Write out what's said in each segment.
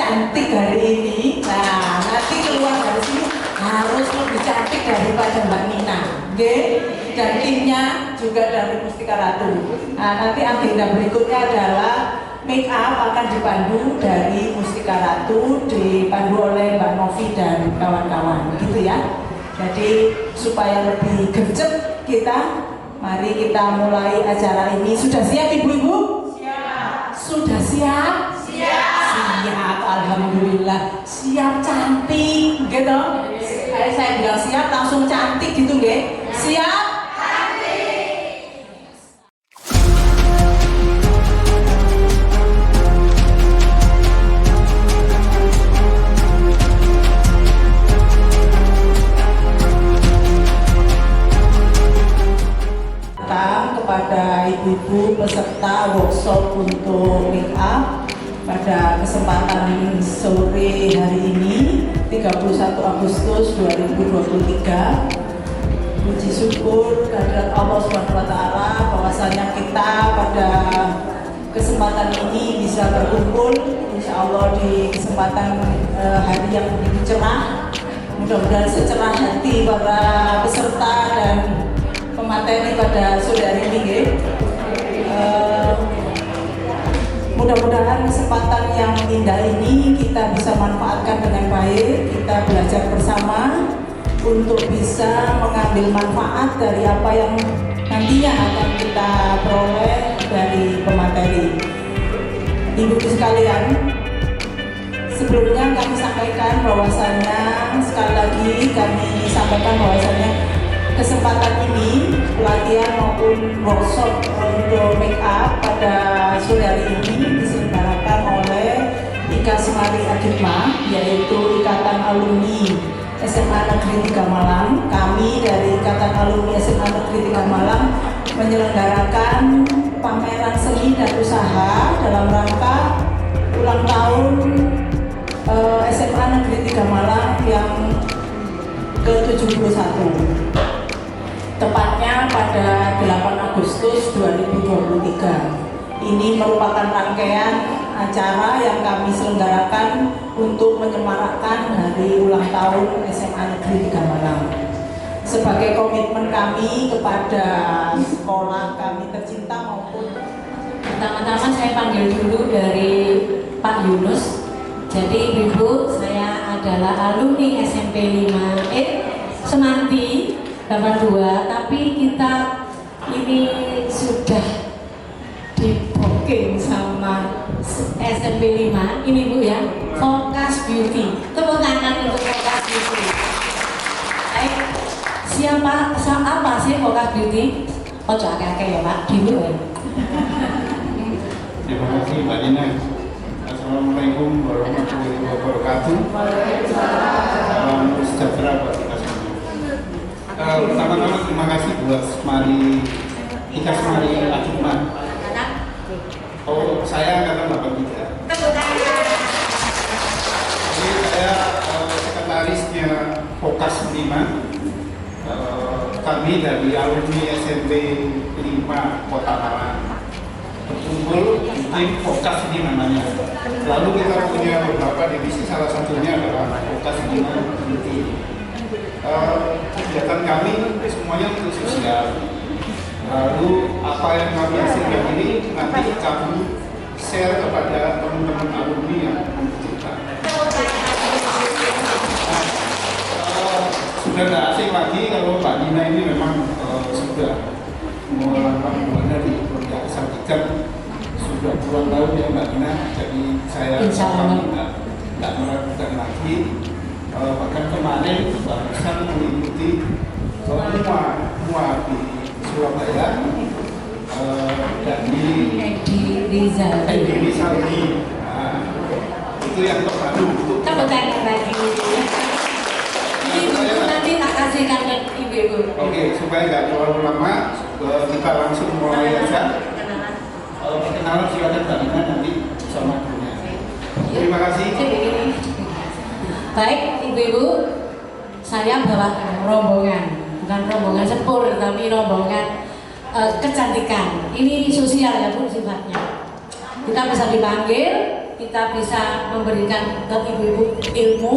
cantik hari ini. Nah, nanti keluar dari sini harus lebih cantik daripada Mbak Nina. Oke? Dan timnya juga dari Mustika Ratu. Nah, nanti agenda berikutnya adalah make up akan dipandu dari Mustika Ratu, dipandu oleh Mbak Novi dan kawan-kawan, gitu ya. Jadi supaya lebih gercep kita, mari kita mulai acara ini. Sudah siap ibu-ibu? Siap. Sudah siap? Siap. Siap, alhamdulillah. Siap cantik, gitu. Saya bilang siap langsung cantik gitu, nggih. Siap? Kepada ibu-ibu peserta workshop untuk make up pada kesempatan sore hari ini 31 Agustus 2023. Puji syukur kehadirat Allah SWT bahwasanya kita pada kesempatan ini bisa berkumpul insya Allah di kesempatan hari yang begitu cerah. Mudah-mudahan secerah hati para peserta dan pemateri pada sore hari ini. Mudah-mudahan kesempatan yang indah ini kita bisa manfaatkan dengan baik. Kita belajar bersama untuk bisa mengambil manfaat dari apa yang nantinya akan kita peroleh dari pemateri. Ibu-ibu sekalian, sebelumnya kami sampaikan bahwasannya, sekali lagi kami sampaikan bahwasannya kesempatan ini, pelatihan maupun workshop untuk make up pada sore hari ini diselenggarakan oleh IKA Semari Agitma, yaitu Ikatan Alumni SMA Negeri 3 Malang. Kami dari Ikatan Alumni SMA Negeri 3 Malang menyelenggarakan pameran seni dan usaha dalam rangka ulang tahun SMA Negeri 3 Malang yang ke-71. Tepatnya pada 8 Agustus 2023. Ini merupakan rangkaian acara yang kami selenggarakan untuk menyemarakkan hari ulang tahun SMA Negeri 3 Malang. Sebagai komitmen kami kepada sekolah kami tercinta maupun pertama-tama saya panggil dulu dari Pak Yunus. Jadi Ibu, saya adalah alumni SMP 5 Semanti 82, tapi kita ini sudah di booking sama SMP 5 ini Bu ya, Focus Beauty. Tepuk tangan untuk Focus Beauty. Baik, apa sih Focus Beauty? Ojo akeh-akeh ya Pak, dulu ya. Terima kasih Mbak Nina. Assalamualaikum warahmatullahi wabarakatuh. Salam sejahtera buat kita semua. Pertama-tama terima kasih buat IKA Semari Agitma. Oh, saya angkatan 83. Jadi saya sekretarisnya Focus 5. Kami dari alumni SMP 5 Kota Malang berkumpul di tim Focus ini namanya. Lalu kita punya beberapa divisi, salah satunya adalah Focus 5 Beauty. Kegiatan kami semuanya untuk sosial. Lalu apa yang kami hasilkan ini nanti kami share kepada teman-teman alumni yang kita. Sudah tidak asing lagi kalau Mbak Nina ini memang sudah melakukan hubungannya di Keluarga Kesatikan sudah puluhan tahun ya Mbak Nina. Jadi saya tidak meragukan lagi. Bahkan kemarin barusan mengikuti semua di Surabaya dan di Rizal. Itu yang terbaru. Tepuk tangan lagi. Ini nanti tak kasihkan ke ibu-ibu. Oke, supaya nggak terlalu lama, kita langsung mulai aja. Perkenalan silakan Mbak Nina nanti sama gurunya. Terima kasih. Baik, ibu-ibu, saya bawa rombongan, bukan rombongan sepur, tapi rombongan kecantikan. Ini sosial ya Bu sifatnya. Kita bisa dipanggil kita bisa memberikan ke ibu-ibu ilmu.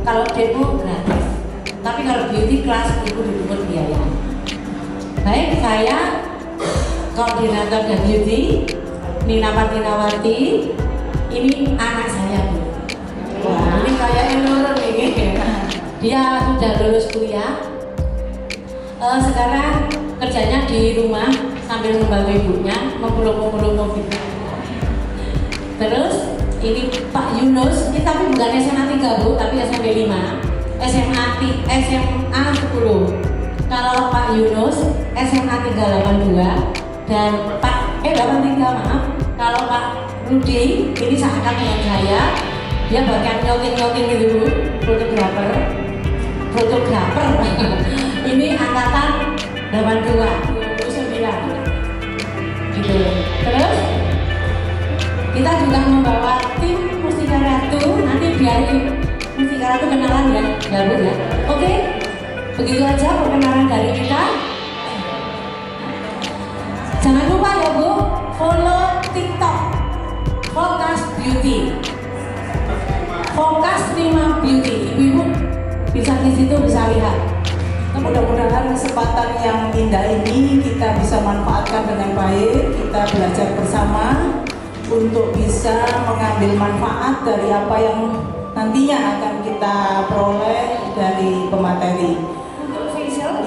Kalau demo gratis, tapi kalau beauty class itu dipungut biaya. Baik, saya koordinator dan beauty Nina Patinawati. Ini anak saya, Bu. Wah, ini kayaknya nurun ini. Dia sudah lulus kuliah. Sekarang kerjanya di rumah sambil membantu ibunya memulung mobil. Terus ini Pak Yunus, ini tapi bukan SMA 3 Bu, tapi SMP 5, SMA 10. Kalau Pak Yunus SMA 382 dan Pak 83 maaf. Kalau Pak Rudi ini seangkatan dengan saya, dia bagian nyouting gitu Bu, fotografer. Ini angkatan 82, 29 gitu. Terus kita juga membawa tim Mustika Ratu, nanti biar Mustika Ratu kenalan ya Bu ya. Oke, begitu aja perkenalan dari kita. Jangan lupa ya Bu, follow TikTok Focus Beauty, Focus 5 Beauty. Ibu-ibu bisa di situ bisa lihat. Mudah-mudahan kesempatan yang indah ini kita bisa manfaatkan dengan baik. Kita belajar bersama untuk bisa mengambil manfaat dari apa yang nantinya akan kita peroleh dari pemateri. Untuk facial,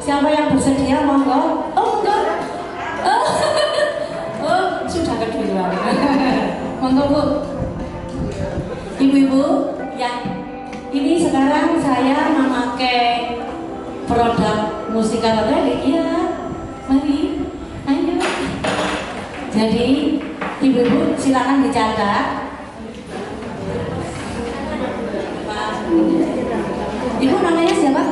siapa yang bersedia monggo? Oh enggak. Oh sudah keduluan. Monggo Bu. Ibu-ibu yang ini sekarang saya memakai produk Mustika Ratu. Iya, mari, ayo. Jadi ibu-ibu silakan dicatat. Ibu namanya siapa?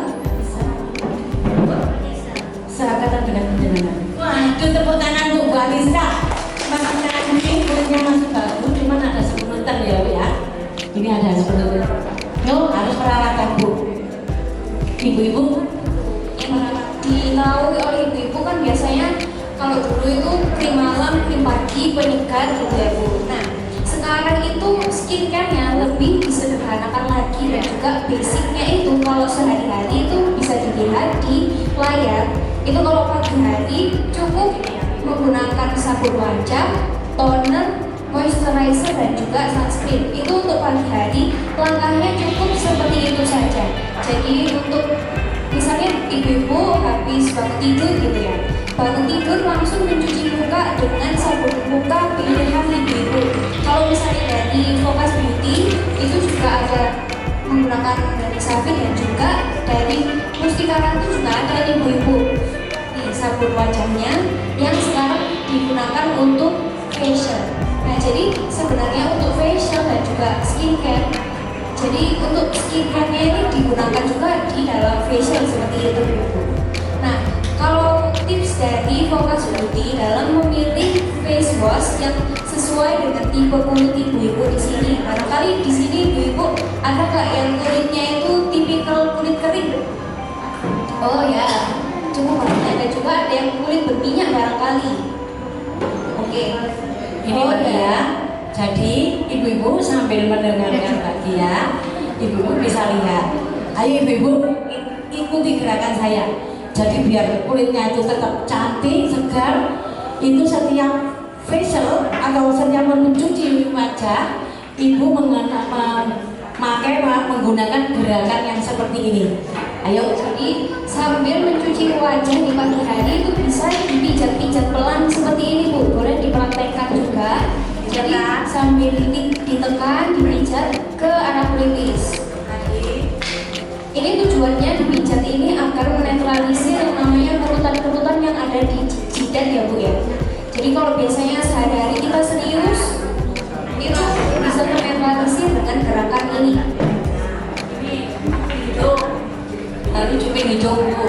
Seangkatan dengan jenengan. Waduh, tepuk tangan Bu Alisa. Maksudnya ini kulitnya masih bagus, cuma ada sepunten ya Bu ya. Ini ada sepunten. No, harus peralatan Bu. Ibu-ibu diketahui oleh ibu-ibu kan biasanya kalau dulu itu krim malam, krim pagi, penyegar gitu ya Bu. Nah, sekarang itu skincare-nya lebih disederhanakan lagi dan juga basicnya itu kalau sehari-hari itu bisa dilihat di layar. Itu kalau pagi hari cukup menggunakan sabun wajah, toner, moisturizer dan juga sunscreen. Itu untuk pagi hari, langkahnya cukup seperti itu saja. Jadi untuk misalnya ibu-ibu habis bangun tidur gitu ya, bangun tidur langsung mencuci muka dengan sabun muka pilihan ibu-ibu. Kalau misalnya dari Focus Beauty itu juga ada menggunakan dari Safi dan juga dari Mustika Ratu juga ada ibu-ibu di sabun wajahnya yang sekarang digunakan untuk facial. Nah jadi sebenarnya untuk facial dan juga skincare, jadi untuk skincare-nya ini digunakan juga di dalam facial seperti itu ibu. Nah kalau tips dari Focus Beauty dalam memilih face wash yang sesuai dengan tipe kulit ibu-ibu di sini. Barangkali di sini ibu-ibu ada nggak yang kulitnya itu tipikal kulit kering? Oh ya, cuma ada juga ada yang kulit berminyak barangkali. Oke. ini dia. Jadi ibu-ibu sambil mendengarkan Mbak Dia, ibu-ibu bisa lihat. Ayo ibu-ibu ikuti gerakan saya. Jadi biar kulitnya itu tetap cantik, segar. Itu setiap facial atau setiap mencuci wajah, ibu menggunakan gerakan yang seperti ini. Ayo, jadi sambil mencuci wajah di pagi hari itu bisa dipijat-pijat pelan seperti ini Bu. Boleh dipraktekkan juga. Jadi sambil ditekan, dipijat ke arah pelipis. Ini tujuannya dipijat ini agar menetralisir yang namanya kerutan-kerutan yang ada di jidat ya Bu ya. Jadi kalau biasanya sehari-hari kita serius, itu bisa ternetralisir dengan gerakan ini. Itu lalu cuping hijau Bu.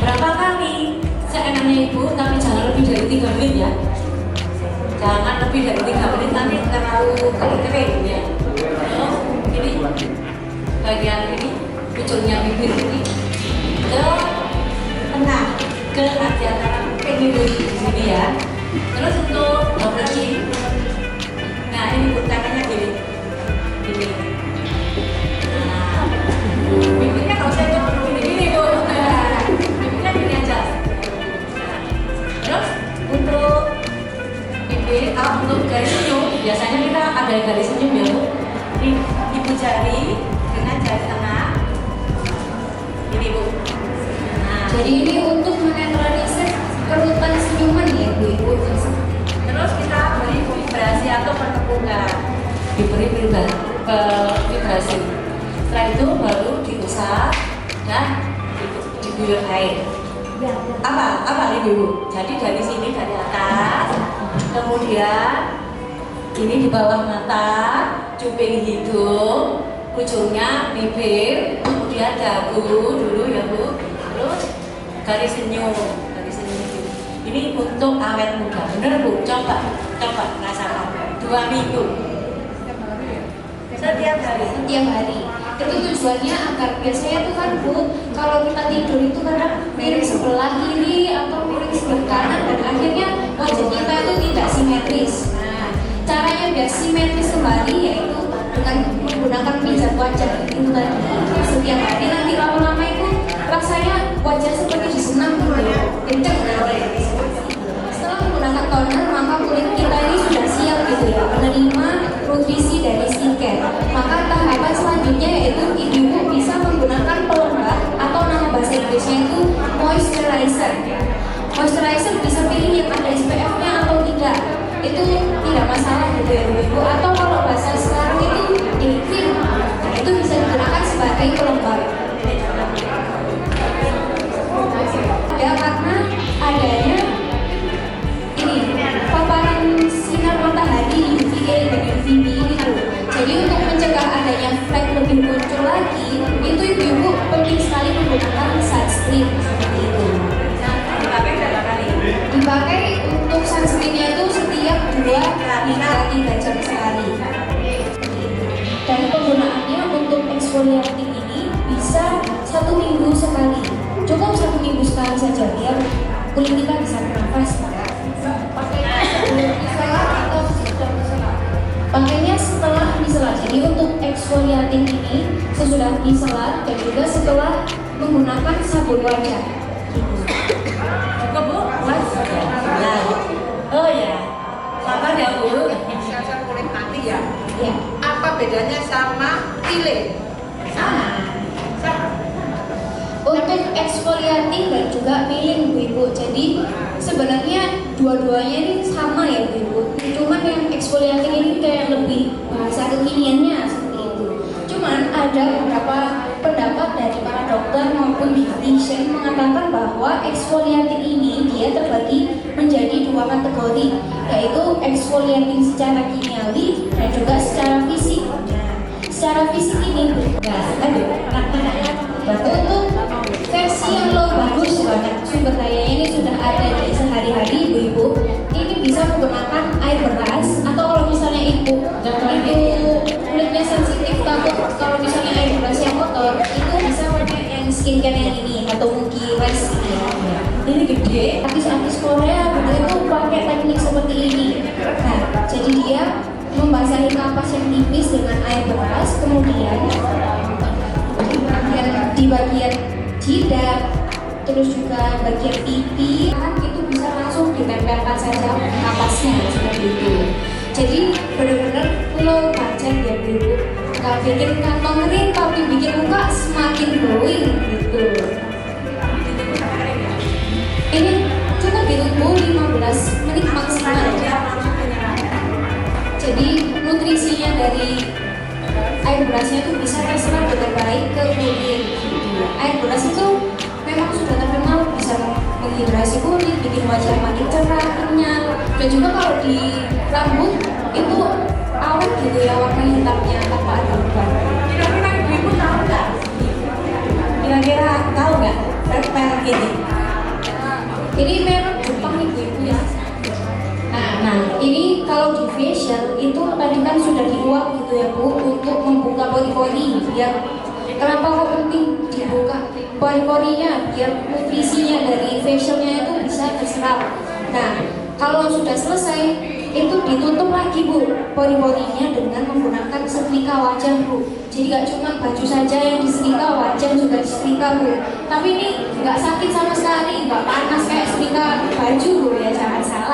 Berapa kali seenaknya Ibu, tapi jangan lebih dari 3 menit ya. Jangan lebih dari 3 menit, nanti terlalu kering ya. Ini bagian ini ujungnya bibir ini ke tengah, ke antara kuping di sini ya. Terus untuk double chin, nah ini tangannya Untuk bibir, untuk garis senyum, biasanya kita ada garis senyum ya Bu. Di ibu jari dengan jari tengah. Ini Bu. Nah, Jadi ini untuk menetralisir kerutan senyuman ya Bu Ibu. terus kita beri vibrasi atau pertepungan. Diberi vibrasi. Setelah itu baru diusap dan diguyur air. Apa ini Bu? Jadi dari sini dari atas, kemudian ini di bawah mata, cuping hidung, ujungnya bibir, kemudian dagu dulu ya Bu, terus garis senyum. Ini untuk awet muda, bener Bu? Coba rasakan 2 minggu. Setiap hari. Setiap hari. Itu tujuannya agar biasanya tuh kan Bu, kalau kita tidur itu kadang miring sebelah kiri atau miring sebelah kanan dan akhirnya wajah kita itu tidak simetris. Nah, caranya biar simetris kembali yaitu dengan menggunakan pijat wajah itu tadi. Setiap hari nanti lama-lama itu rasanya wajah seperti disenam gitu ya, kenceng gitu. Setelah menggunakan toner maka kulit kita ini sudah siap gitu ya menerima nutrisi dari skincare. Maka tahapan selanjutnya yaitu ibu bisa menggunakan pelembab atau nama bahasa Inggrisnya itu moisturizer. Moisturizer bisa pilih yang ada SPF-nya atau tidak, itu tidak masalah gitu ya ibu. Atau kalau bahasa sekarang itu day cream, nah, itu bisa digunakan sebagai pelembab. Ya karena adanya ini paparan sinar matahari UVA dan UVB ini tuh. Jadi untuk mencegah adanya flek lebih muncul lagi, itu ibu-ibu penting sekali menggunakan sunscreen seperti itu. Dipakai untuk sunscreennya itu setiap 2 hingga 3 jam sekali. Dan penggunaannya untuk exfoliating ini bisa 1 minggu sekali. Cukup 1 minggu sekali saja biar kulit kita bisa bernafas. Pakainya setelah diselat. Jadi untuk exfoliating ini sesudah diselat dan juga setelah menggunakan sabun wajah. Cukup Bu? Puas? Ya. Oh ya. Sabar ya Bu. Sasar kulit mati ya. Ya. Apa bedanya sama tile? Sama. Untuk exfoliating dan juga peeling Bu Ibu. Jadi sebenarnya dua-duanya ini sama ya Bu Ibu. Cuman yang exfoliating ini kayak lebih bahasa kekiniannya seperti itu. Cuman ada beberapa pendapat dari para dokter maupun dietitian mengatakan bahwa exfoliating ini dia terbagi menjadi 2 kategori, yaitu exfoliating secara kimiawi dan juga secara fisik. Secara fisik ini untuk versi yang low bagus banget, sumber dayanya ini sudah ada di sehari-hari ibu-ibu. Ini bisa menggunakan air beras atau kalau misalnya ibu kulitnya sensitif takut kalau misalnya air berasnya kotor, itu bisa pakai yang skincare yang ini atau Muki Rice ini ya. Ini gede, artis-artis Korea itu pakai teknik seperti ini. Nah, jadi dia membasahi kapas yang tipis dengan air beras, kemudian di bagian jidat, terus juga bagian pipi, itu bisa langsung ditempelkan saja kapasnya seperti itu. Jadi benar-benar low budget ya Bu, nggak bikin kantong kering tapi bikin muka semakin glowing gitu. Ini cukup ditunggu 15 menit maksimal. Jadi nutrisinya dari air berasnya itu bisa terserap dengan baik ke kulit. Air beras itu memang sudah terkenal bisa menghidrasi kulit, bikin wajah makin cerah, kenyal, dan juga kalau di rambut itu awet gitu ya warna hitamnya tanpa ada uban. Kira-kira ibu tahu nggak? Kira-kira tahu nggak merek ini? Ini merek Jepang ibu-ibu ya. Nah, ini kalau di facial itu tadi kan sudah diuap gitu ya Bu untuk membuka pori-pori biar kenapa kok penting dibuka pori-porinya biar nutrisinya dari facialnya itu bisa terserap. Nah, kalau sudah selesai itu ditutup lagi Bu pori-porinya dengan menggunakan setrika wajah Bu. Jadi gak cuma baju saja yang disetrika, wajah juga disetrika Bu. Tapi ini nggak sakit sama sekali, nggak panas kayak setrika baju Bu ya, jangan salah.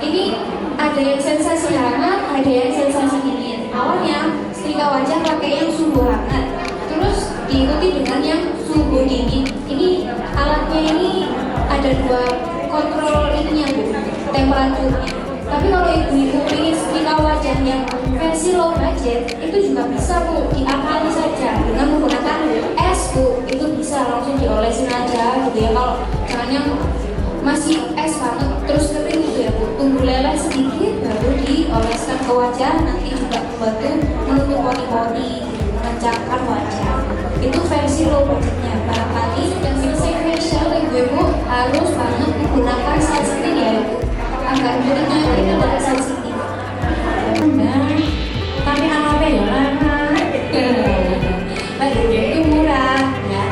Ini ada yang sensasi hangat, ada yang sensasi dingin. Awalnya setrika wajah pakai yang suhu hangat, terus diikuti dengan yang suhu dingin. Ini alatnya ini ada dua kontrol ininya Bu, temperaturnya. Tapi kalau ibu-ibu ingin setrika wajah yang versi low budget, itu juga bisa Bu, diakali saja dengan menggunakan es Bu. Itu bisa langsung diolesin aja gitu ya. Kalau jangan yang masih es banget terus kering gitu ya Bu, tunggu leleh sedikit baru dioleskan ke wajah, nanti juga membantu menutup pori-pori, mengencangkan wajah. Itu versi low budgetnya. Barangkali yang selesai facial ibu-ibu harus banget menggunakan sunscreen ya Bu, agar kulitnya itu tidak sensitif. Tapi apa ya lama? Itu murah ya.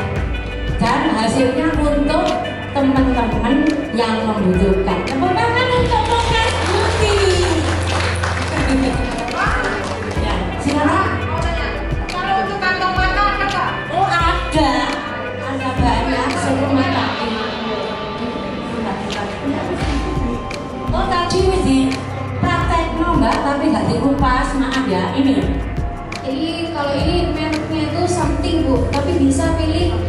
Dan hasilnya untuk teman-teman yang membutuhkan. Tepuk tangan untuk Lokas Beauty. Ya, silakan. Kalau untuk kantong mata ada nggak? Oh ada banyak semua tapi. Oh tadi wis di praktekno Mbak, tapi nggak dikupas, maaf ya ini. Jadi kalau ini mereknya itu something Bu, tapi bisa pilih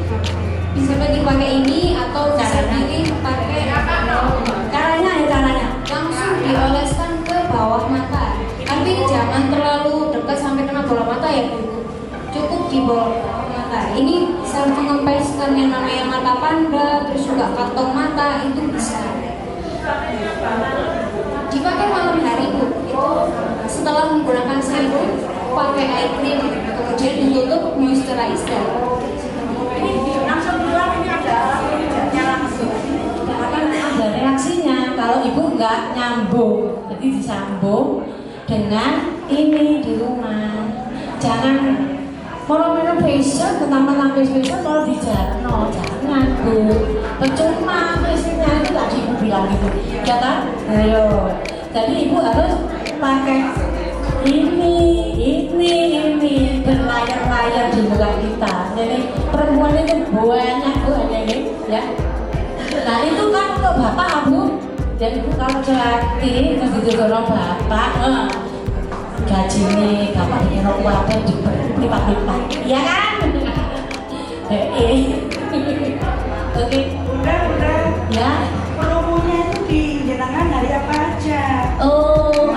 pakai ini atau bisa pilih pakai Caranya langsung dioleskan ke bawah mata. Tapi jangan terlalu dekat sampai kena bola mata ya Bu. Cukup di bawah mata. Ini bisa mengempeskan yang namanya mata panda, terus juga kantong mata itu bisa. Dipakai malam hari Bu. Itu setelah menggunakan serum, pakai eye cream, kemudian ditutup moisturizer. Langsung keluar ini ada langsung. akan ada reaksinya kalau ibu nggak nyambung, jadi disambung dengan ini di rumah. Jangan moro-moro facial, pertama facial kalau di jalan, jangan Bu. Percuma facialnya itu tadi ibu bilang gitu, ya kan? Ayo, jadi ibu harus pakai ini berlayar-layar di muka kita. Jadi perempuan itu banyak Bu ini ya. Nah itu kan untuk bapak Bu. Dan ibu kalau laki terus ditolong bapak, gaji nih bapak bikin apa dilipat-lipat, ya kan? Oke. Udah. Ya. Promonya itu di jenengan hari apa aja? Oh,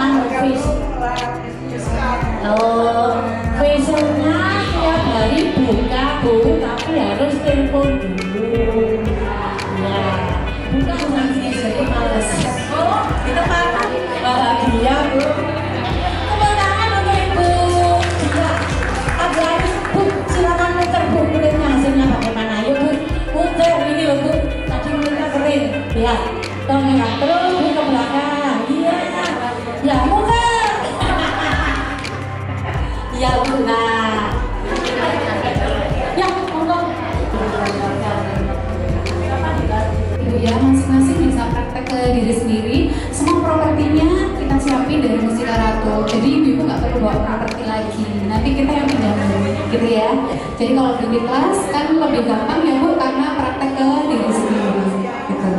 facialnya tiap hari buka Bu, tapi harus telepon dulu. Ya, bukan nanti jadi males. Oh, itu mana? Bahagia Bu. Tepuk tangan untuk Ibu. Jika ada yang Bu, silakan muter Bu, kulitnya hasilnya bagaimana? Ayo Bu, muter ini loh Bu. Tadi kulitnya kering. Ya, tolong terus Bu ke belakang. Iya, ya muter. Ya Bu, nah. Ya, monggo. Ibu ya, masing-masing bisa praktek ke diri sendiri. Semua propertinya kita siapin dari Mustika Ratu. Jadi ibu nggak perlu bawa properti lagi. Nanti kita yang pinjamin, gitu ya. Jadi kalau di kelas kan lebih gampang ya Bu, karena praktek ke diri sendiri. Gitu.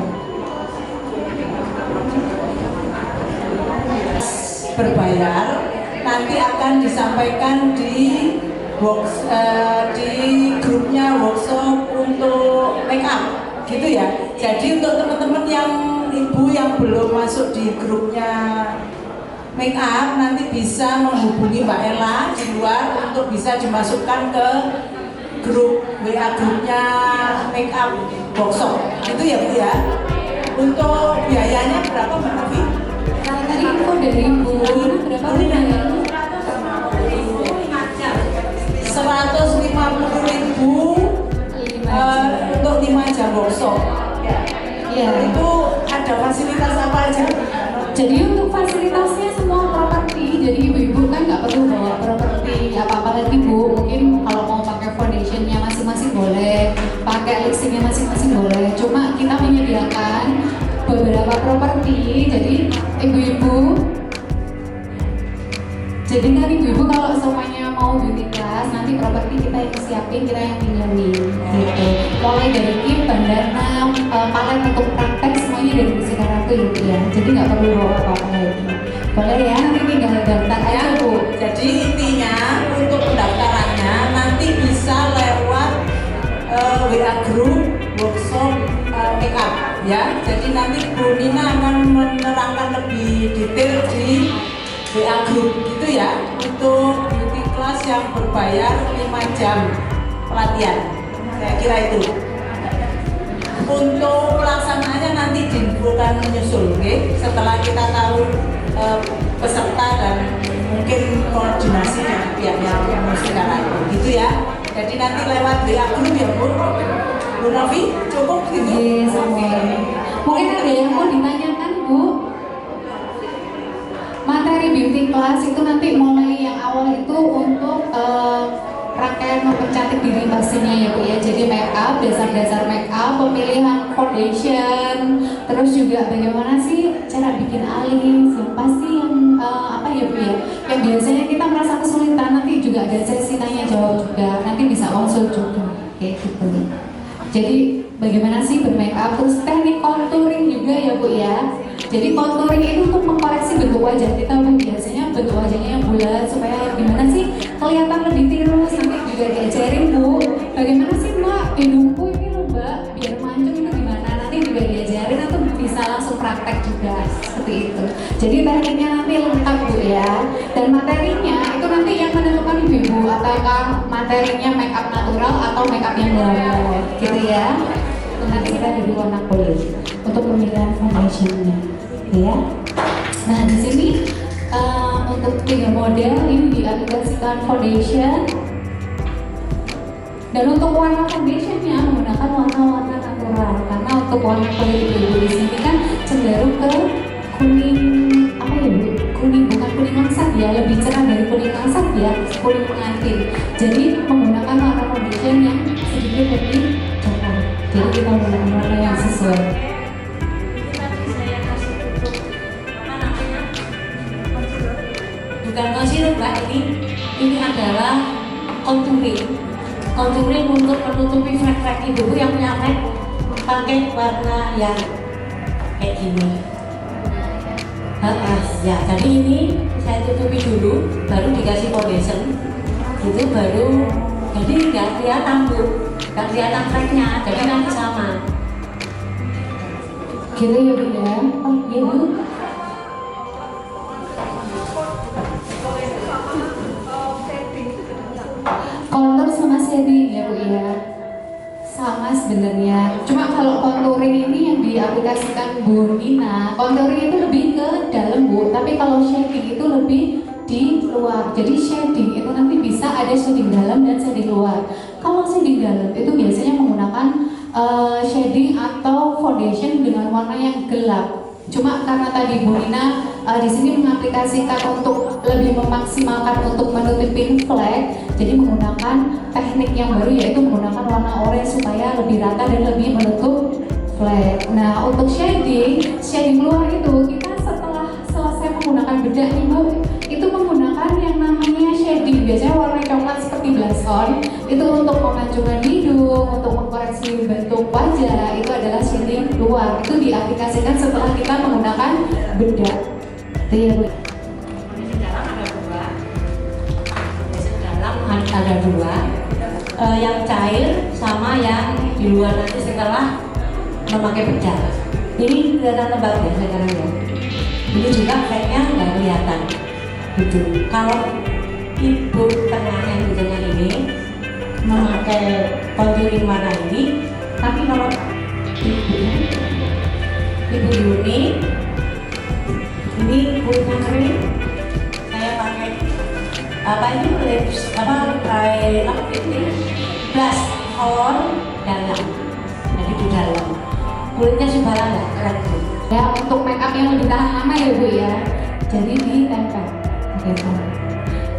Berbayar nanti akan disampaikan di di grupnya workshop untuk make up gitu ya. Jadi untuk teman-teman yang ibu yang belum masuk di grupnya make up nanti bisa menghubungi Mbak Ella di luar untuk bisa dimasukkan ke grup WA grupnya make up workshop itu ya Bu ya. Untuk biayanya berapa Mbak Novi? Tadi info dari Ibu berapa biayanya? 150.000 untuk 5 jam workshop. Iya. Itu ada fasilitas apa aja? Jadi untuk fasilitasnya semua properti. Jadi ibu-ibu kan nggak perlu bawa properti apa-apa lagi Bu. Mungkin kalau mau pakai foundationnya masing-masing boleh, pakai lipstiknya masing-masing boleh. Cuma kita menyediakan beberapa properti. Jadi ibu-ibu kalau semuanya mau beauty class, nanti properti kita yang siapin, kita yang pinjamin gitu. Mulai dari kit, bandana, palet untuk praktek semuanya semuanya dari Mustika Ratu ya Bu ya. Jadi nggak perlu bawa apa-apa lagi. Boleh ya, nanti tinggal daftar aja Bu. Jadi intinya untuk pendaftarannya nanti bisa lewat WA group workshop makeup ya. Jadi nanti Bu Nina akan menerangkan lebih detail di WA group gitu ya, untuk beauty class yang berbayar 5 jam pelatihan. Saya kira itu. Untuk pelaksanaannya nanti diinfokan menyusul, oke? Setelah kita tahu peserta dan mungkin koordinasi dengan pihaknya Mustika Ratu, gitu ya. Jadi nanti lewat WA group ya Bu. Bu Novi, cukup gitu? Yes, oke. Mungkin ada yang mau ditanyakan Bu? Materi beauty class itu nanti mulai yang awal itu untuk rangkaian mempercantik diri pastinya ya Bu ya. Jadi make up, dasar-dasar make up, pemilihan foundation, terus juga bagaimana sih cara bikin alis, yang pasti yang apa ya Bu ya, yang biasanya kita merasa kesulitan, nanti juga ada sesi tanya jawab juga, nanti bisa konsul juga kayak gitu. Jadi bagaimana sih bermake up, terus teknik contouring juga ya Bu ya. Jadi contouring itu untuk mengkoreksi bentuk wajah kita, Bu. Biasanya bentuk wajahnya yang bulat supaya gimana sih kelihatan lebih tirus. Nanti juga diajarin Bu, bagaimana sih Mbak hidungku ini loh Mbak biar mancung itu gimana. Nanti juga diajarin atau bisa langsung praktek juga seperti itu. Jadi tekniknya nanti lengkap Bu ya. Dan materinya itu nanti yang menentukan Ibu, apakah materinya make up natural atau make up yang glamour gitu ya. Nanti kita ada di warna kulit untuk pemilihan foundationnya, ya. Nah di sini untuk 3 model ini diaplikasikan foundation, dan untuk warna foundationnya menggunakan warna-warna natural karena untuk warna kulit ibu di sini kan cenderung ke kuning apa ya Bu? Kuning, bukan kuning mangsat ya, lebih cerah dari kuning mangsat ya, kuning pengantin. Jadi menggunakan warna foundation yang sedikit lebih coklat. Jadi kita menggunakan warna yang sesuai. Bukan concealer Mbak, ini adalah contouring. Contouring untuk menutupi flek-flek ibu yang punya flek, pakai warna yang kayak gini. Ya, jadi ini saya tutupi dulu, baru dikasih foundation, itu baru jadi nggak kelihatan Bu, nggak kelihatan fleknya, jadi nanti sama. Gitu ya Bu ya. Oh iya Bu. Contour sama shading ya Bu ya. Sama sebenarnya. Cuma kalau contouring ini yang diaplikasikan Bu Nina, contouring itu lebih ke dalam Bu, tapi kalau shading itu lebih di luar. Jadi shading itu nanti bisa ada shading dalam dan shading luar. Kalau shading dalam itu biasanya menggunakan shading atau foundation dengan warna yang gelap. Cuma karena tadi Bu Nina di sini mengaplikasikan untuk lebih memaksimalkan untuk menutupin flek, jadi menggunakan teknik yang baru yaitu menggunakan warna orange supaya lebih rata dan lebih menutup flek. Nah untuk shading luar itu kita setelah selesai menggunakan bedak nih Bu, itu menggunakan yang namanya shading, biasanya warna coklat seperti blush on, itu untuk memancungkan hidung, untuk mengkoreksi bentuk wajah, itu adalah shading luar, itu diaplikasikan setelah kita menggunakan bedak. Itu ya Bu. Ada dua, yang cair sama yang di luar nanti setelah memakai bedak. Ini kelihatan tebal ya sekarang ya. Ini juga fleknya nggak kelihatan. Gitu. Kalau ibu tengah yang di tengah ini memakai contouring warna ini, tapi kalau ibu Yuni ini kulitnya kering, saya pakai apa ini lips blush on dalam, jadi di dalam kulitnya Subhala nggak keren Bu. Ya untuk make up yang lebih tahan lama ya Bu ya, jadi ditempel. Oke.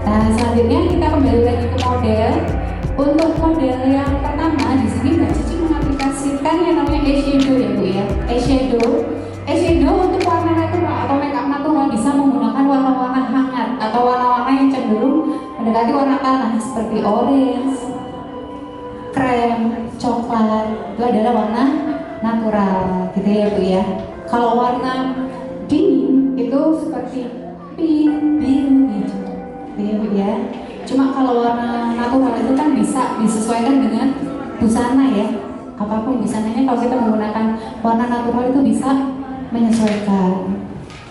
Nah selanjutnya kita kembali lagi ke model. Untuk model yang pertama di sini Mbak Cici mengaplikasikan yang namanya eyeshadow ya Bu ya. Eyeshadow untuk warna natural atau make up natural bisa menggunakan warna-warna hangat atau warna-warna yang cenderung mendekati warna tanah seperti orange, krem, coklat. Itu adalah warna natural gitu ya Bu ya. Kalau warna dingin itu seperti pink, biru gitu. Ya. Cuma kalau warna natural itu kan bisa disesuaikan dengan busana ya. Apapun busananya, kalau kita menggunakan warna natural itu bisa menyesuaikan.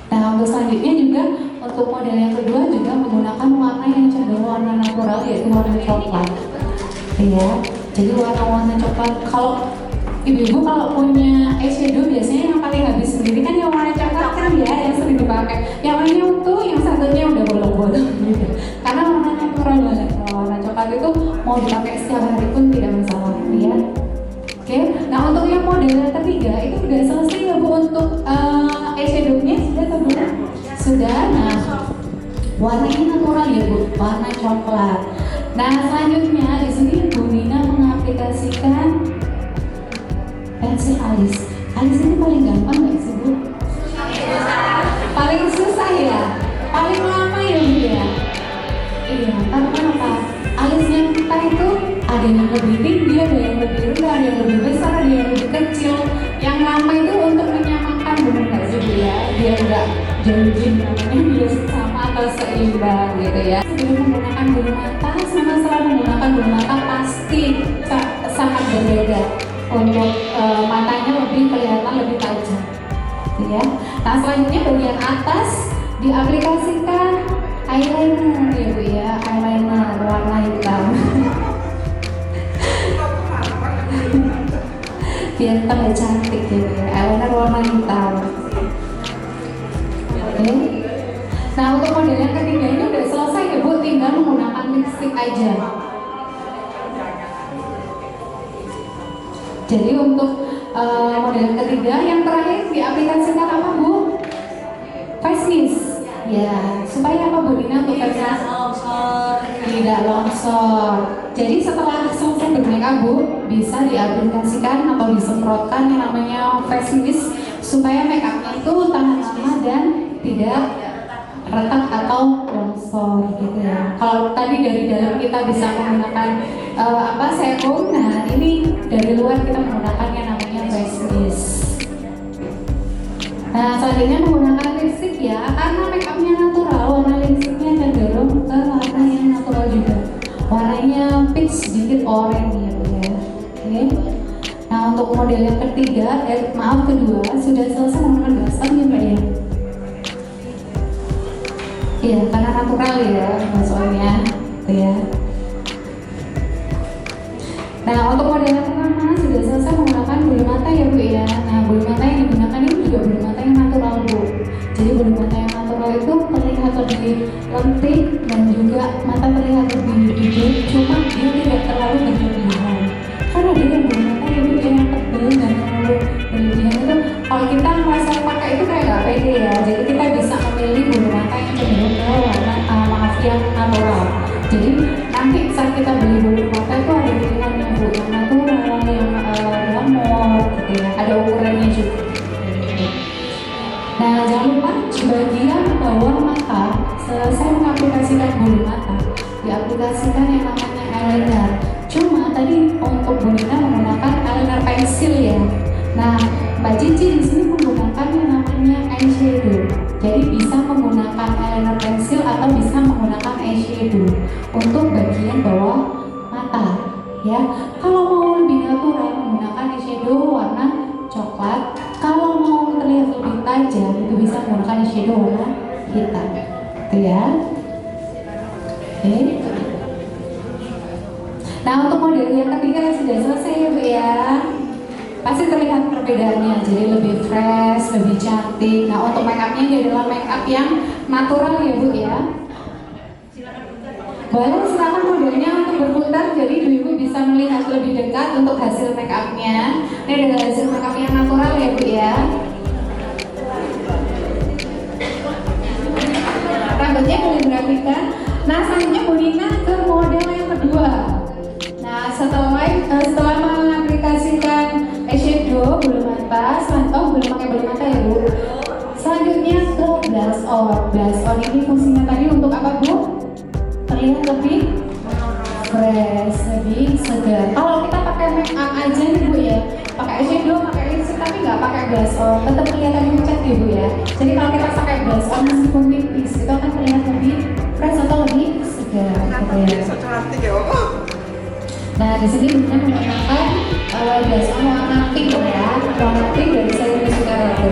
Nah untuk selanjutnya juga untuk model yang kedua juga menggunakan warna yang cenderung warna natural, yaitu warna coklat. Ya, jadi warna-warna coklat. Kalau ibu-ibu kalau punya eyeshadow biasanya yang paling habis sendiri kan yang warna coklat kan ya, yang sering dipakai. Yang lainnya utuh, yang satunya udah bolong-bolong gitu. Karena warna natural banget. Kalau warna coklat itu mau dipakai setiap hari pun tidak masalah ya. Oke, nah untuk yang model ketiga itu udah selesai ya Bu untuk eyeshadow-nya sudah atau belum? Sudah. Nah, warnanya natural ya Bu, warna coklat. Nah selanjutnya di sini Bu Nina mengaplikasikan pensil alis. Alis ini paling gampang nggak sih Bu? Paling susah ya? Paling lama ya Bu ya? Iya, karena apa? Alisnya kita itu ada yang lebih tinggi, ada yang lebih rendah, ada yang lebih besar, ada yang lebih kecil. Yang lama itu untuk menyamakan, benar nggak sih Bu ya? Biar nggak jauhin namanya, biar sama atau seimbang gitu ya. Sebelum menggunakan bulu mata, sama setelah menggunakan bulu mata pasti sangat berbeda. Untuk matanya lebih kelihatan lebih tajam, ya. Nah selanjutnya bagian atas diaplikasikan eyeliner ya Bu ya, eyeliner warna hitam. Biar tambah cantik gitu ya, eyeliner warna hitam. Oke. Nah untuk model yang ketiga ini udah selesai ya Bu, tinggal menggunakan lipstick aja. Jadi untuk model ketiga yang terakhir diaplikasikan apa Bu? Face mist. Ya, supaya apa Bu Dina untuk face mist? Tidak longsor. Jadi setelah selesai bermakeup Bu, bisa diaplikasikan atau disemprotkan yang namanya face mist supaya makeupnya itu tahan lama dan tidak retak atau longsor gitu ya. Kalau tadi dari dalam kita bisa menggunakan serum, nah ini dari luar kita menggunakan yang namanya face mist. Nah selanjutnya menggunakan lipstick ya, karena makeupnya natural, warna lipsticknya cenderung ke warna yang natural juga. Warnanya peach sedikit oranye ya. Oke. Nah untuk model yang ketiga, kedua sudah selesai menggunakan blush on ya Mbak ya. Iya, karena natural ya maksudnya, ya. Nah, untuk model yang pertama sudah selesai menggunakan bulu mata ya Bu ya. Nah, bulu mata yang digunakan ini juga bulu mata yang natural Bu. Jadi bulu mata yang natural itu terlihat lebih lentik dan juga mata terlihat lebih hidup, cuma dia tidak terlalu berlebihan. Karena ada yang bulu mata ya Bu yang tebal dan terlalu berlebihan itu, kalau kita merasa pakai itu kayak gak pede ya. Jadi kita bisa memilih bulu mata yang cenderung ke warna yang natural. Jadi nanti saat kita beli bulu mata itu ada pilihannya Bu, yang natural, yang glamor gitu ya, ada ukurannya juga. Nah jangan lupa bagian bawah mata selesai mengaplikasikan bulu mata, diaplikasikan yang namanya eyeliner. Cuma tadi untuk Bu Nina menggunakan eyeliner pensil ya. Nah Mbak Cici di sini menggunakan yang namanya eyeshadow. Jadi bisa menggunakan eyeliner pensil atau bisa menggunakan eyeshadow untuk bagian bawah mata ya. Kalau mau lebih natural menggunakan eyeshadow warna coklat. Kalau mau terlihat lebih tajam itu bisa menggunakan eyeshadow warna hitam. Itu ya. Oke. Nah untuk model yang ketiga sudah selesai ya Bu ya. Pasti terlihat perbedaannya, jadi lebih fresh, lebih cantik. Nah untuk makeupnya ini adalah makeup yang natural ya Bu ya. Boleh silakan modelnya untuk berputar, jadi ibu bisa melihat lebih dekat untuk hasil makeupnya. Ini adalah hasil makeup yang natural ya Bu ya. Rambutnya boleh dirapikan. Nah selanjutnya Bu Nina ke model yang kedua. Nah setelah mengaplikasikan eyeshadow, bulu mata, belum pakai bulu mata ya Bu. Selanjutnya ke blush on. Blush on ini fungsinya tadi untuk apa Bu? Terlihat lebih fresh, lebih segar. Kalau kita pakai make up aja nih Bu ya, pakai eyeshadow, pakai lipstick tapi nggak pakai blush on tetap kelihatan pucat ya Bu ya. Jadi kalau kita pakai blush on meskipun tipis itu akan terlihat lebih fresh atau lebih segar gitu ya. Nah di sini Bunda menggunakan blush on warna pink ya, warna pink dari serum Mustika Ratu.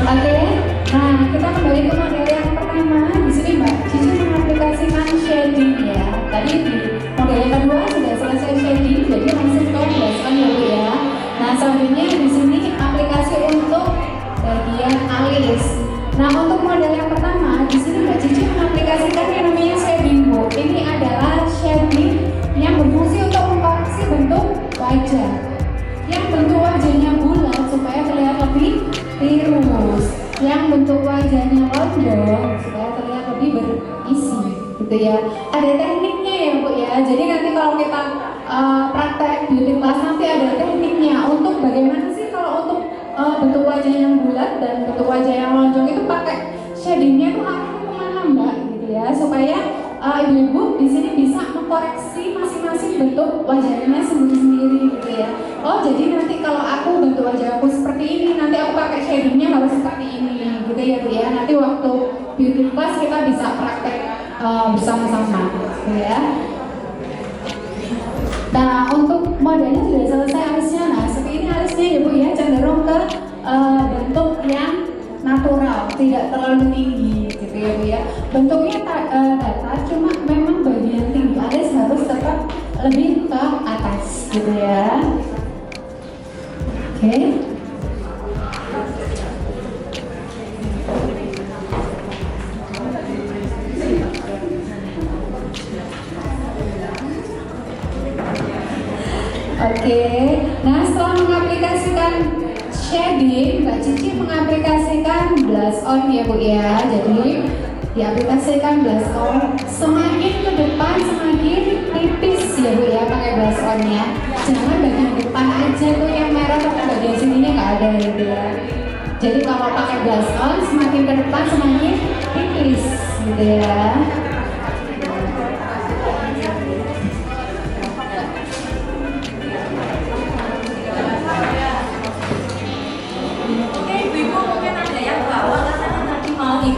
Oke, nah kita kembali ke model yang pertama. Di sini Mbak Cici mengaplikasikan shading ya. Tadi di model yang kedua sudah selesai shading, jadi langsung ke blush on ya Bu ya. Nah selanjutnya di sini aplikasi untuk bagian alis. Nah untuk model yang pertama di sini Mbak Cici mengaplikasikan yang namanya shading Bu. Ini adalah shading yang berfungsi untuk mengkoreksi bentuk wajah. Yang bentuk wajahnya bulat supaya terlihat lebih tirus, yang bentuk wajahnya lonjong supaya terlihat lebih berisi gitu ya. Ada tekniknya ya Bu ya. Jadi nanti kalau kita praktek beauty class nanti ada tekniknya untuk bagaimana sih kalau untuk bentuk wajah yang bulat dan bentuk wajah yang lonjong itu pakai shadingnya itu arahnya kemana Mbak gitu ya, supaya ibu-ibu di sini bisa mengkoreksi masing-masing bentuk wajahnya sendiri-sendiri gitu ya. Oh jadi nanti kalau aku bentuk wajah aku seperti ini, nanti aku pakai shadingnya harus seperti ini gitu ya Bu ya. Nanti waktu beauty class kita bisa praktek bersama-sama gitu ya. Nah untuk modelnya sudah selesai alisnya. Nah seperti ini alisnya ya Bu ya, cenderung ke bentuk yang natural, tidak terlalu tinggi gitu ya Bu ya. Bentuknya datar, cuma memang bagian tinggi alis harus tetap lebih ke atas gitu ya. Oke. Oke, nah setelah mengaplikasikan shading, Mbak Cici mengaplikasikan blush on ya Bu ya. Jadi diaplikasikan blush on semakin ke depan semakin tipis ya Bu ya pakai blush onnya. Jangan bagian depan aja tuh yang merah tapi bagian sininya nggak ada gitu ya. Jadi kalau pakai blush on semakin ke depan semakin tipis gitu ya.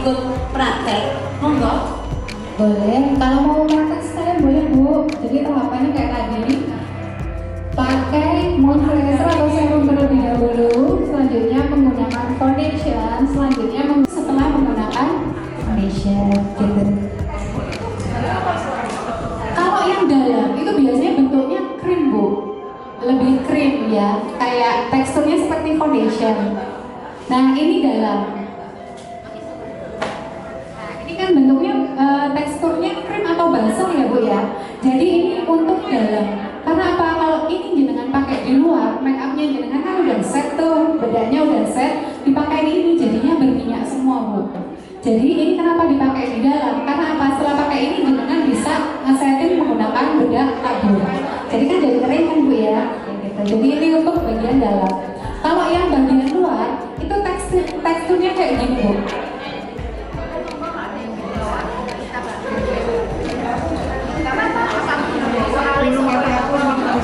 Ikut praktek, monggo. Boleh, kalau mau praktek sekalian boleh Bu. Jadi tahapannya kayak tadi, pakai moisturizer atau serum terlebih dahulu, selanjutnya menggunakan foundation, selanjutnya setelah menggunakan foundation gitu. Kalau yang dalam itu biasanya bentuknya krim Bu, lebih krim ya, kayak teksturnya seperti foundation. Nah ini dalam. Kan bentuknya teksturnya krim atau balsam ya Bu ya. Jadi ini untuk dalam. Karena apa? Kalau ini jenengan pakai di luar, make upnya jenengan kan udah set tuh, bedanya udah set, dipakai ini jadinya berminyak semua Bu. Jadi ini kenapa dipakai di dalam? Karena apa? Setelah pakai ini jenengan bisa ngesetting menggunakan bedak tabur. Jadi kan jadi kering kan Bu ya. Gitu. Jadi ini untuk bagian dalam. Kalau yang bagian luar itu teksturnya kayak gini Bu.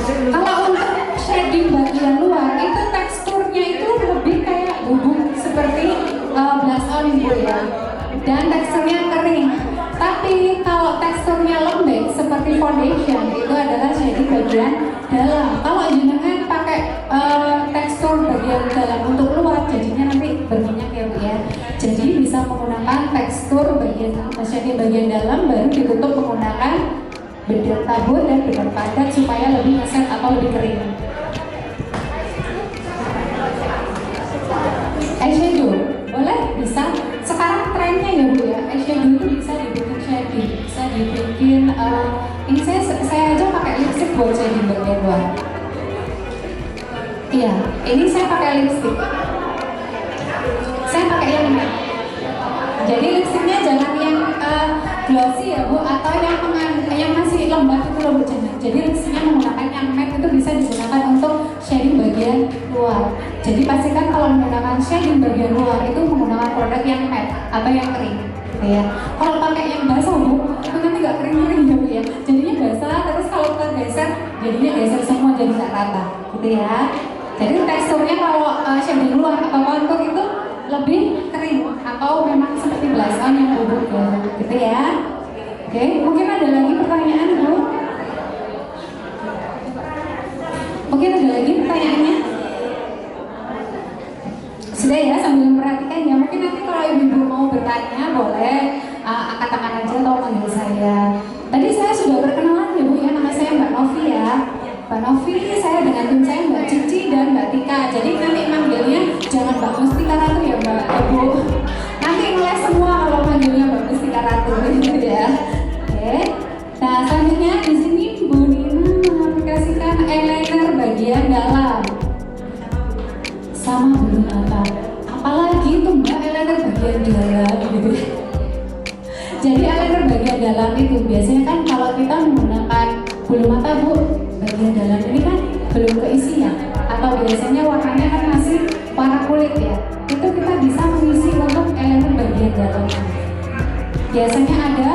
Kalau untuk shading bagian luar itu teksturnya itu lebih kayak bubuk seperti blush on Bu ya, dan teksturnya kering. Tapi kalau teksturnya lembek seperti foundation itu adalah shading bagian dalam. Kalau jenengan pakai tekstur bagian dalam untuk luar jadinya nanti berminyak ya Bu ya. Jadi bisa menggunakan tekstur bagian shading bagian dalam baru ditutup menggunakan bedak tabur dan bedak padat supaya lebih ngeset atau lebih kering. Eyeshadow boleh, bisa. Sekarang trennya ya Bu ya, eyeshadow itu bisa dibikin shading, bisa dibikin ini saya aja pakai lipstick buat shading bagian luar. Iya, ini saya pakai lipstick. Saya pakai yang matte. Jadi lipsticknya jangan yang glossy ya Bu, atau yang masih lembab itu loh Bu. Jadi lipsticknya menggunakan yang matte itu bisa digunakan untuk shading bagian luar. Jadi pastikan kalau menggunakan shading bagian luar itu menggunakan produk yang matte atau yang kering. gitu ya. Kalau pakai yang basah Bu, itu nanti nggak kering-kering ya Bu ya. Jadinya basah, terus kalau kita geser, jadinya geser semua jadi nggak rata, gitu ya. Jadi teksturnya kalau shading luar atau kontur itu lebih kering atau memang seperti belasan yang bubuk ya, gitu ya. Oke, mungkin ada lagi pertanyaan Bu? Mungkin ada lagi pertanyaannya? Sudah ya, sambil memperhatikan ya. Mungkin nanti kalau ibu-ibu mau bertanya boleh angkat tangan aja atau panggil saya. Tadi saya sudah berkenalan ya Bu ya, nama saya Mbak Novi ya. Mbak Novi, saya dengan tim saya Mbak Cici dan Mbak Tika. Jadi nanti manggilnya jangan Mbak Mustika Ratu ya Mbak Bu. Nanti ngeles semua kalau manggilnya Mbak Mustika Ratu gitu ya. Oke. Nah selanjutnya di sini Bu Nina mengaplikasikan eyeliner bagian dalam sama bulu mata. Apalagi itu Mbak eyeliner bagian dalam gitu ya. Jadi eyeliner bagian dalam itu biasanya kan kalau kita menggunakan bulu mata Bu, bagian dalam ini kan belum keisi ya, atau biasanya warnanya kan masih warna kulit ya. Itu kita bisa mengisi untuk eyeliner bagian dalam. Biasanya ada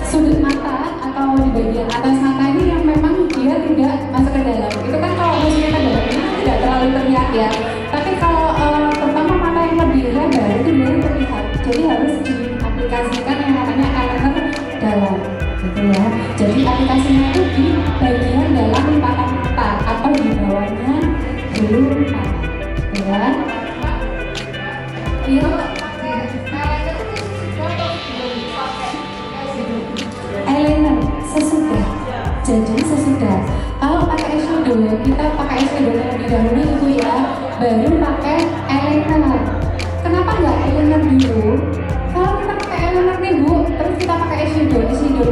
sudut mata atau di bagian atas mata ini yang memang dia tidak masuk ke dalam. Itu kan kalau musiknya ke dalam ini tidak terlalu terlihat ya. Tapi kalau terutama mata yang lebih lebar itu dia terlihat. Jadi harus diaplikasikan yang namanya eyeliner dalam, gitu ya. Jadi aplikasinya itu di bagian dalam lipatan mata atau di bawahnya bulu mata, ya. Iya. Eyeliner sesudah, jadi sesudah. Kalau pakai eyeshadow ya, kita pakai eyeshadow terlebih dahulu itu ya, baru pakai eyeliner. Kenapa nggak eyeliner dulu? Kalau kita pakai eyeliner nih Bu, terus kita pakai eyeshadow,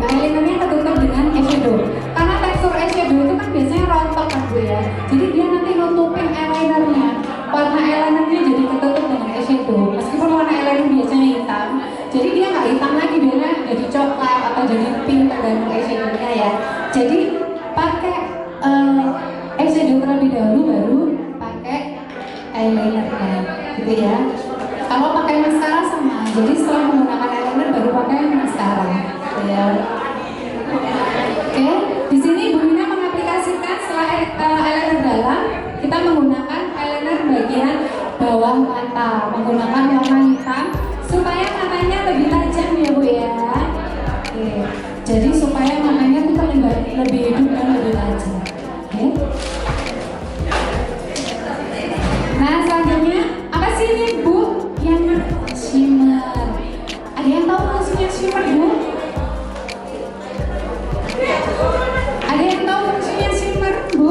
eyelinernya ketutup dengan eyeshadow. Karena tekstur eyeshadow itu kan biasanya rontok kan Bu ya. Jadi dia nanti nutupin eyelinernya. Warna eyelinernya jadi ketutup dengan eyeshadow. Meskipun warna eyeliner biasanya hitam, jadi dia nggak hitam lagi, dia jadi coklat atau jadi pink tergantung eyeshadownya ya. Jadi pakai eyeshadow terlebih dahulu baru pakai eyelinernya, gitu ya. Kalau pakai maskara sama, jadi setelah menggunakan eyeliner baru pakai maskara, gitu ya. Oke, di sini Bu Nina mengaplikasikan setelah eyeliner dalam, kita menggunakan eyeliner bagian bawah mata, menggunakan warna hitam supaya matanya lebih tajam ya Bu ya. Oke, jadi supaya matanya tuh terlihat lebih hidup dan lebih tajam. Oke. Nah selanjutnya apa sih ini Bu? Yang shimmer. Ada yang tahu fungsinya shimmer Bu? Ada yang tahu fungsinya shimmer Bu?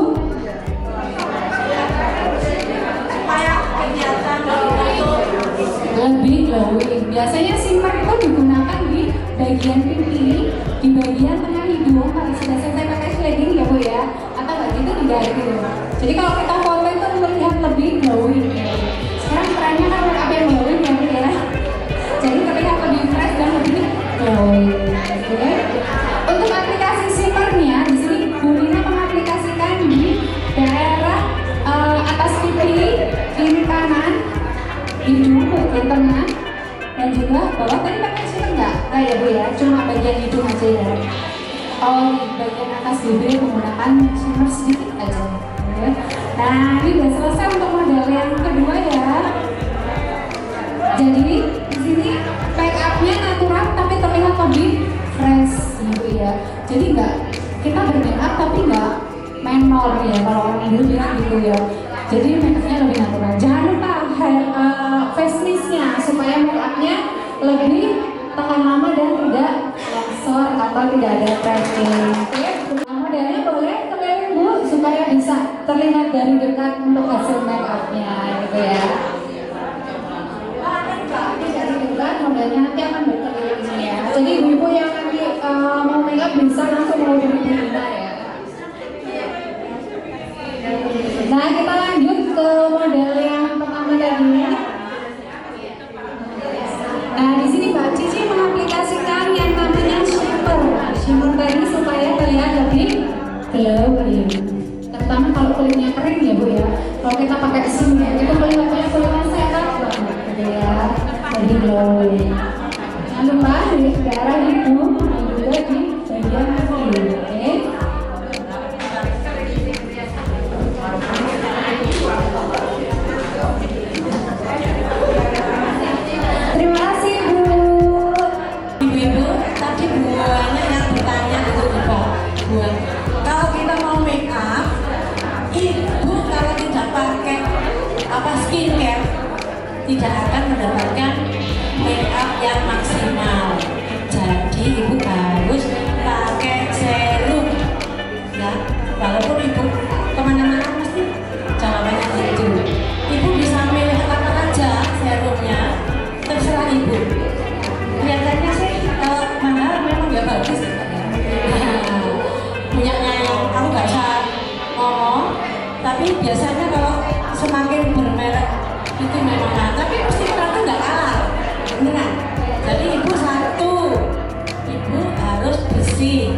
Lebih glowing. Biasanya shimmer itu digunakan di bagian pipi, di bagian tengah hidung kalau sudah selesai pakai shading ya Bu ya, atau nggak gitu di dagu. Jadi kalau kita foto itu terlihat lebih glowing ya. Sekarang trennya kan make up yang glowing ya Bu ya. Jadi terlihat lebih fresh dan lebih glowing. Oke. Untuk aplikasi shimmernya di sini Bu Nina mengaplikasikan di daerah atas pipi, kiri kanan, hidung bagian tengah, dan juga bawah. Tadi pakai shimmer nggak? Nggak ya Bu ya, cuma bagian hidung aja ya. Oh, di bagian atas bibir menggunakan shimmer sedikit aja. Oke. Nah ini udah selesai untuk model yang kedua ya. Jadi di sini make upnya natural tapi terlihat lebih fresh ya Bu ya. Jadi nggak kita bermake up tapi nggak menor ya, kalau orang Indo bilang gitu ya. Jadi make upnya lebih natural. Jangan lupa face mistnya supaya make upnya lebih tahan lama dan tidak longsor atau tidak ada cracking. Modelnya boleh keliling Bu supaya bisa terlihat dari dekat untuk hasil make upnya gitu ya. Dari dekat modelnya nanti akan berkeliling ya. Jadi ibu yang nanti mau make up bisa langsung menghubungi Bu Nina ya. Nah kita lanjut ke model yang pertama tadi. Nah di sini Mbak Cici mengaplikasikan yang namanya shimmer. Shimmer tadi supaya terlihat lebih glowing. Terutama kalau kulitnya kering ya Bu ya. Kalau kita pakai shimmer itu kelihatannya kulitnya sehat banget gitu ya. jadi glowing. Jangan lupa di daerah hidung dan juga di bagian kaki. Oke. Terima kasih Bu. Ibu-ibu, tadi buahnya yang bertanya itu buah. Kalau kita mau make up, ibu kalau tidak pakai skincare, tidak akan mendapatkan make up yang maksimal. Jadi ibu harus pakai serum, ya. Walaupun ibu kemana-mana mesti jawabannya itu. Ibu bisa milih apa aja serumnya, terserah ibu. Kelihatannya sih kalau mahal memang nggak bagus. Punyanya yang aku nggak bisa ngomong, tapi biasanya kalau semakin bermerek itu memang mahal. Tapi mesti ternyata nggak kalah, benar. Jadi ibu satu, ibu harus bersih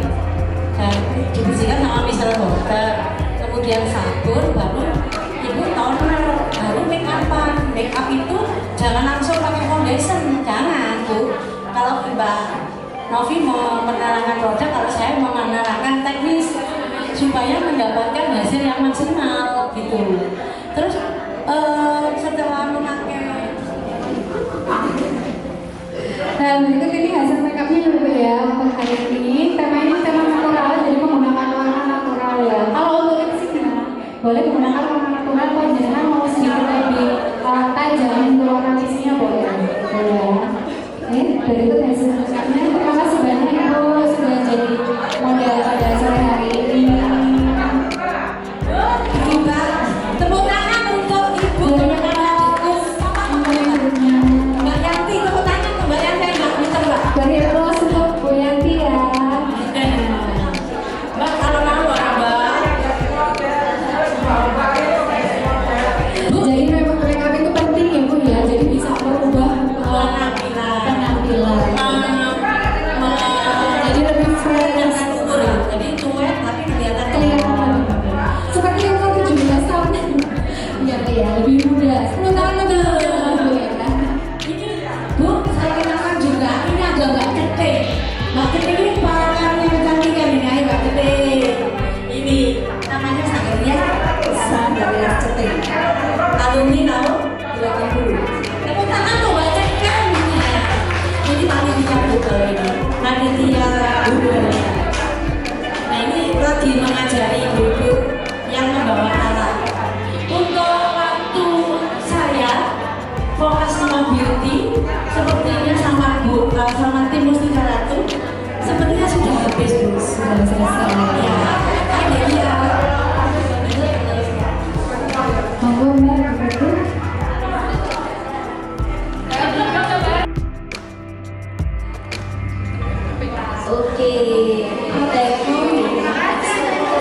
dan dibersihkan sama mister dokter. Kemudian sabun, baru ibu toner, baru make upan. Make up itu jangan langsung pakai foundation, jangan Bu. Kalau Mbak Novi mau menerangkan produk, kalau saya mau menerangkan teknis supaya mendapatkan hasil yang maksimal gitu. Terus setelah memakai Dan berikut ini hasil makeupnya dulu ya untuk hari ini. Temanya tema natural, jadi menggunakan warna natural ya. Kalau untuk lipstick gimana? Boleh menggunakan warna natural kalau jangan mau sedikit lebih tajam untuk warna lipsticknya boleh. Oke, berikut hasil makeupnya. Terima kasih banyak Ibu sudah jadi model pada sore hari ini. Kita tepuk tangan untuk ibu Mbak Yanti, tepuk tangan ke Mbak Yanti, Mbak Mister Mbak. Beri aplaus untuk Bu Yanti ya. Mbak kalau mau Mbak. Jadi memang makeup itu penting ya Bu ya. Jadi bisa merubah penampilan. Jadi lebih fresh. Jadi cuek tapi kelihatan Kelihatan. Seperti umur 17 tahun. Ya, lebih muda. 10 tahun lebih muda Bu ya. ini Bu, saya kenalkan juga ini ada Mbak Gede. Mbak Gede ini parangan yang cantik kan ini, ayo Mbak Gede. Ini namanya Sandaria Cete. Alumni tahun 20. Tepuk tangan tuh Mbak Gede. Ini panitia juga ini. Panitia budaya. Nah ini lagi mengajari ibu-ibu yang membawa alat. Untuk waktu saya fokus sama beauty, sepertinya sama Bu, sama tim Mustika Ratu, sepertinya sudah habis Bu. Sudah selesai. Ya, ada dia. Monggo Mbak begitu. Oke, Terima kasih untuk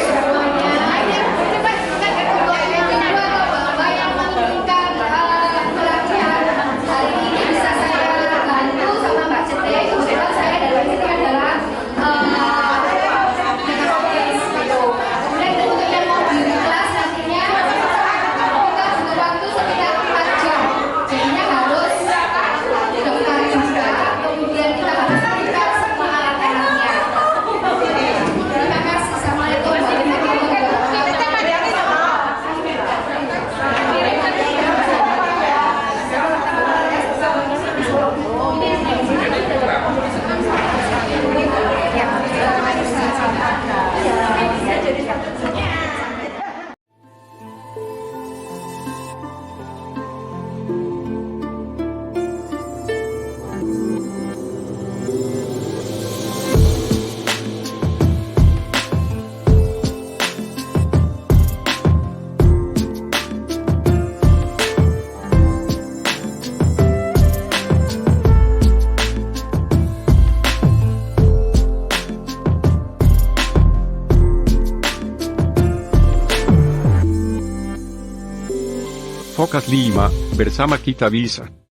semuanya. Bapak yang menginginkan pelatihan hari ini bisa saya bantu sama Mbak Cete. Kebetulan saya dan Mbak Cete adalah kemudian untuk yang mau di kelas nantinya kita butuh waktu sekitar 4 jam. Jadinya harus daftar juga. Kemudian kita harus berikan semua alat-alatnya. Terima kasih. Assalamualaikum warahmatullahi Fokat 5, bersama kita bisa.